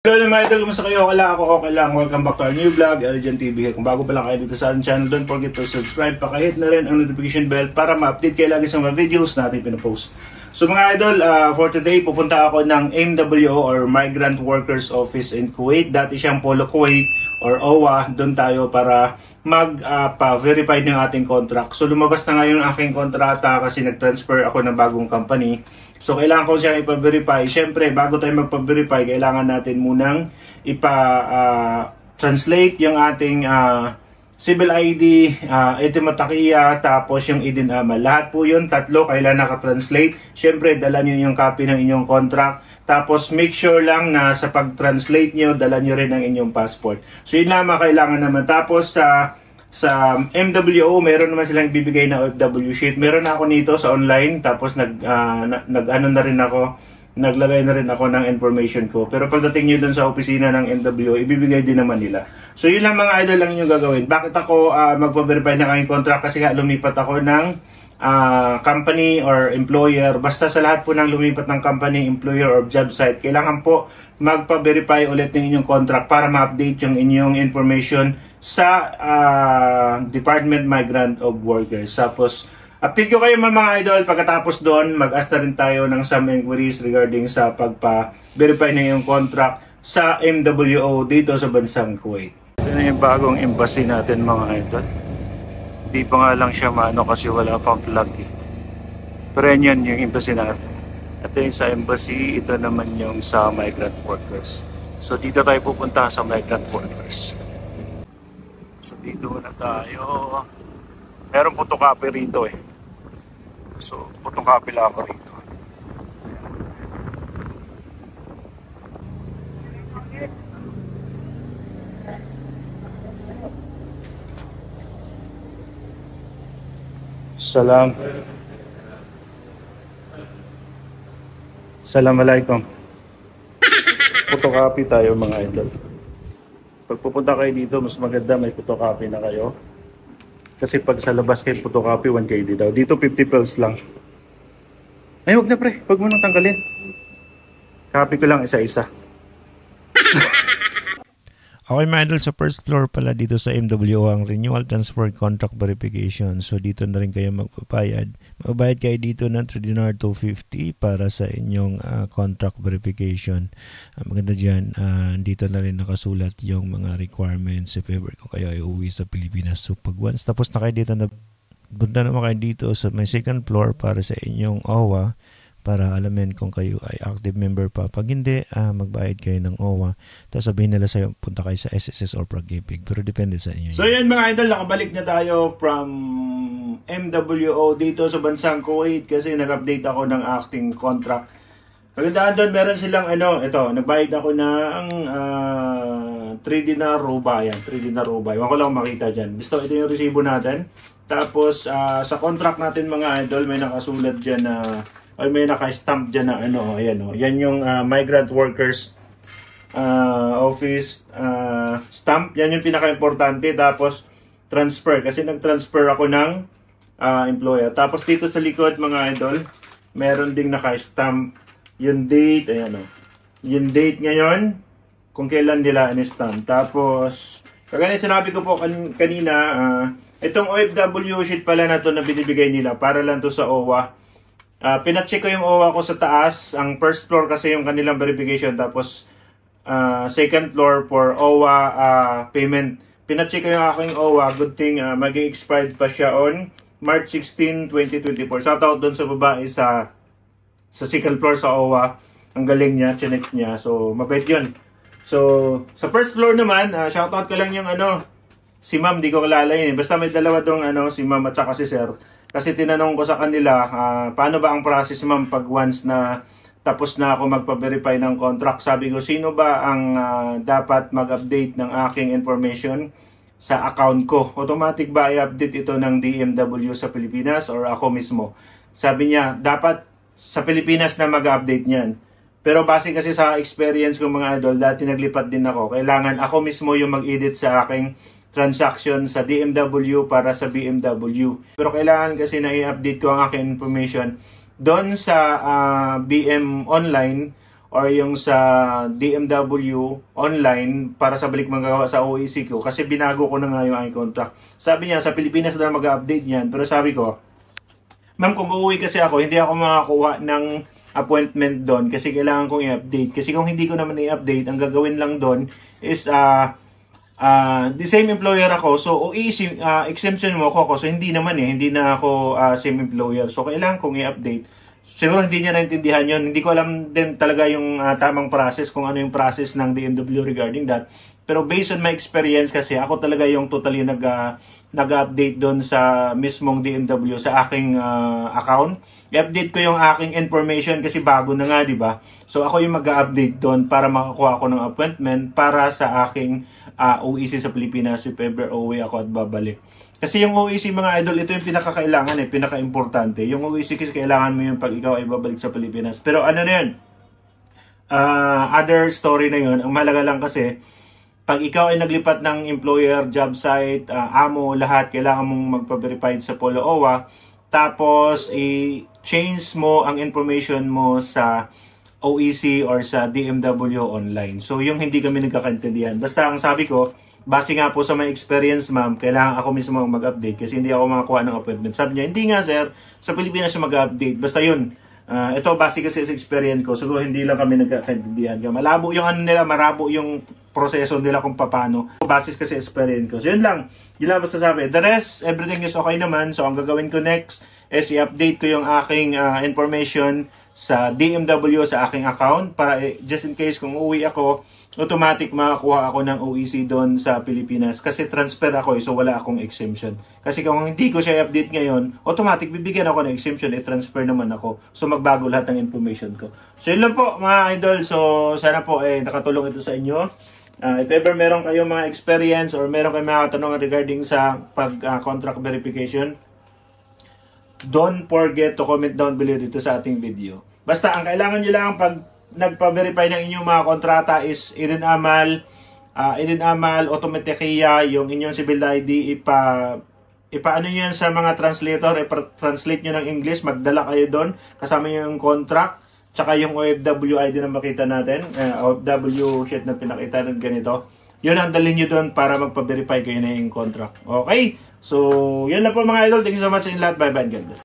Hello mga idol, kumusta kayo? Okay lang. Welcome back to our new vlog, Eljan TV. Kung bago pa lang kayo dito sa ating channel, don't forget to subscribe, pakahit na rin ang notification bell para ma-update kayo lagi sa mga videos natin pinapost. So mga idol, for today, pupunta ako ng MWO or Migrant Workers Office in Kuwait. Dati siyang Polo Kuwait or OWA. Doon tayo para mag-verify ng ating contract. So lumabas na ngayon ang aking kontrata kasi nag-transfer ako ng bagong company. So kailangan ko siya ipa-verify. Siyempre, bago tayo magpa-verify, kailangan natin munang ipa-translate yung ating civil ID, Itimataki, tapos yung Idin Amal. Lahat po yun, tatlo, kailangan naka-translate. Siyempre, dala nyo yung copy ng inyong contract. Tapos make sure lang na sa pag-translate nyo, dala nyo rin ang inyong passport. So yun naman kailangan naman. Tapos sa MWO, meron naman silang bibigay na OFW sheet. Meron na ako nito sa online, tapos naglagay na rin ako ng information ko. Pero pagdating nyo dun sa opisina ng MWO, ibibigay din naman nila. So yun lang mga idol lang yung gagawin. Bakit ako magpa-verify ng aking contract? Kasi lumipat ako ng company or employer. Basta sa lahat po ng lumipat ng company, employer or job site, kailangan po magpa-verify ulit ng inyong contract para ma-update yung inyong information sa Department Migrant of Workers. Tapos, update ko kayo mga idol. Pagkatapos doon, mag-ask na rin tayo ng some inquiries regarding sa pagpa-verify na yung contract sa MWO dito sa bansang Kuwait. Ito na yung bagong embassy natin mga idol. Di pa nga lang siya maano kasi wala pang flag eh. Pero yan yung embassy natin. Ito yung sa embassy, ito naman yung sa migrant workers. So dito tayo pupunta sa migrant workers. So dito na tayo. Meron photocopy rito eh. So photocopy lang ako rito. Assalamualaikum. Photocopy tayo mga idol. Pag pupunta kayo dito, mas maganda may photocopy na kayo. Kasi pag sa labas kayo photocopy, 1KD daw. Dito 50 pesos lang. Ay, huwag na pre. Huwag mo nang tanggalin. Copy ko lang isa-isa. Okay mga idol, sa first floor pala dito sa MWO ang Renewal Transfer Contract Verification. So dito na rin kayo magpapayad. Magbayad kayo dito ng 3 dinar 250 para sa inyong contract verification. Maganda dyan, dito na rin nakasulat yung mga requirements if ever kung kayo ay uwi sa Pilipinas. So pag once tapos na kayo dito, punta naman kayo dito sa may second floor para sa inyong OWA. Para alamin kung kayo ay active member pa. Pag hindi, magbayad kayo ng OWA. Tapos sabihin nila sa'yo, punta kayo sa SSS or Pag-ibig. Pero depende sa inyo. So yan mga idol, nakabalik na tayo from MWO dito sa bansang Kuwait kasi nag-update ako ng acting contract. Pagandaan doon, meron silang ito, nagbayad ako ng 3 dinar ruba. Yan, 3 dinar ruba. Iwan ko lang makita dyan. Ito yung resibo natin. Tapos sa contract natin mga idol, may nakasulat dyan na ay may naka-stamp dyan na ayan yan yung migrant workers office stamp, yan yung pinaka-importante. Tapos transfer, kasi nag-transfer ako ng employer. Tapos dito sa likod mga idol, meron ding naka-stamp yung date, ayan yung date ngayon, kung kailan nila in-stamp. Tapos kagaya sinabi ko po kanina, itong OFW sheet pala na to na binibigay nila para lang to sa OWA. Pinacheck ko yung OWA ko sa taas. Ang first floor kasi yung kanilang verification. Tapos second floor for OWA payment. Pinacheck ko yung aking OWA. Good thing mag-expired pa siya on March 16, 2024. Shoutout doon sa babae sa second floor sa OWA. Ang galing niya, chinek niya. So mabait yun. So sa first floor naman, shoutout ko lang yung si ma'am, di ko kilala yun. Basta may dalawa dong si ma'am at saka si sir. Kasi tinanong ko sa kanila, paano ba ang process ma'am pag once na tapos na ako magpa-verify ng contract? Sabi ko, sino ba ang dapat mag-update ng aking information sa account ko? Automatic ba i-update ito ng DMW sa Pilipinas or ako mismo? Sabi niya, dapat sa Pilipinas na mag-update niyan. Pero base kasi sa experience ko mga idol, dati naglipat din ako. Kailangan ako mismo yung mag-edit sa aking transaction sa DMW para sa BMW. Pero kailangan kasi na i-update ko ang aking information doon sa BM Online or yung sa DMW online para sa balik magawa sa OEC ko kasi binago ko na nga yung aking contract. Sabi niya sa Pilipinas na mag-update niyan, pero sabi ko, ma'am, kung uuwi kasi ako, hindi ako makakuha ng appointment doon kasi kailangan kong i-update. Kasi kung hindi ko naman i-update, ang gagawin lang doon is the same employer ako. So, OEC, exemption mo ako. So, hindi naman hindi na ako same employer. So, kailangan kong i-update. Siguro hindi niya naintindihan yun. Hindi ko alam din talaga yung tamang process, kung ano yung process ng DMW regarding that. Pero based on my experience kasi, ako talaga yung totally nag-update doon sa mismong DMW sa aking account. I-update ko yung aking information kasi bago na nga, di ba? So ako yung mag-update doon para makakuha ako ng appointment para sa aking OEC sa Pilipinas if ever uuwi ako at babalik. Kasi yung OEC mga idol, ito yung pinakakailangan pinaka-importante. Yung OEC kasi kailangan mo yung pag ikaw ay babalik sa Pilipinas. Pero ano na yun? Other story na yun. Ang mahalaga lang kasi, pag ikaw ay naglipat ng employer, job site, amo, lahat, kailangan mong magpa-verified sa Polo OWA. Tapos, i-change mo ang information mo sa OEC or sa DMW online. So, yung hindi kami nagkakaintindihan. Basta ang sabi ko, base nga po sa my experience, ma'am, kailangan ako mismo mag-update kasi hindi ako makakuha ng appointment. Sabi niya, hindi nga sir, sa Pilipinas yung mag-update. Basta yun. Ito base kasi sa experience ko. Siguro hindi lang kami nagkakaintindihan. Malabo yung ano nila, marabo yung proseso nila kung paano. Base kasi sa experience ko. So yun lang. Yun lang basta sabi. The rest, everything is okay naman. So ang gagawin ko next is i-update ko yung aking information sa DMW sa aking account para just in case kung uuwi ako, automatic makakuha ako ng OEC doon sa Pilipinas kasi transfer ako so wala akong exemption. Kasi kung hindi ko siya i-update ngayon, automatic bibigyan ako ng exemption, transfer naman ako. So magbago lahat ng information ko. So yun lang po mga idol. So sana po nakatulong ito sa inyo. If ever meron kayong mga experience or meron kayong mga katanungan regarding sa pag-contract verification, don't forget to comment down below dito sa ating video. Basta ang kailangan nyo lang pag nagpa-verify ng inyong mga kontrata is idinamal, automaticya, yung inyong civil ID, ipaano nyo yan sa mga translator, translate nyo ng English, magdala kayo doon, kasama nyo yung contract, tsaka yung OFW ID na makita natin, OFW sheet na pinakita natin ganito, yun ang dalhin nyo doon para magpa-verify kayo na yung contract. Okay? So, yun lang po mga idol. Thank you so much sa inyo lahat. Bye-bye. God bless.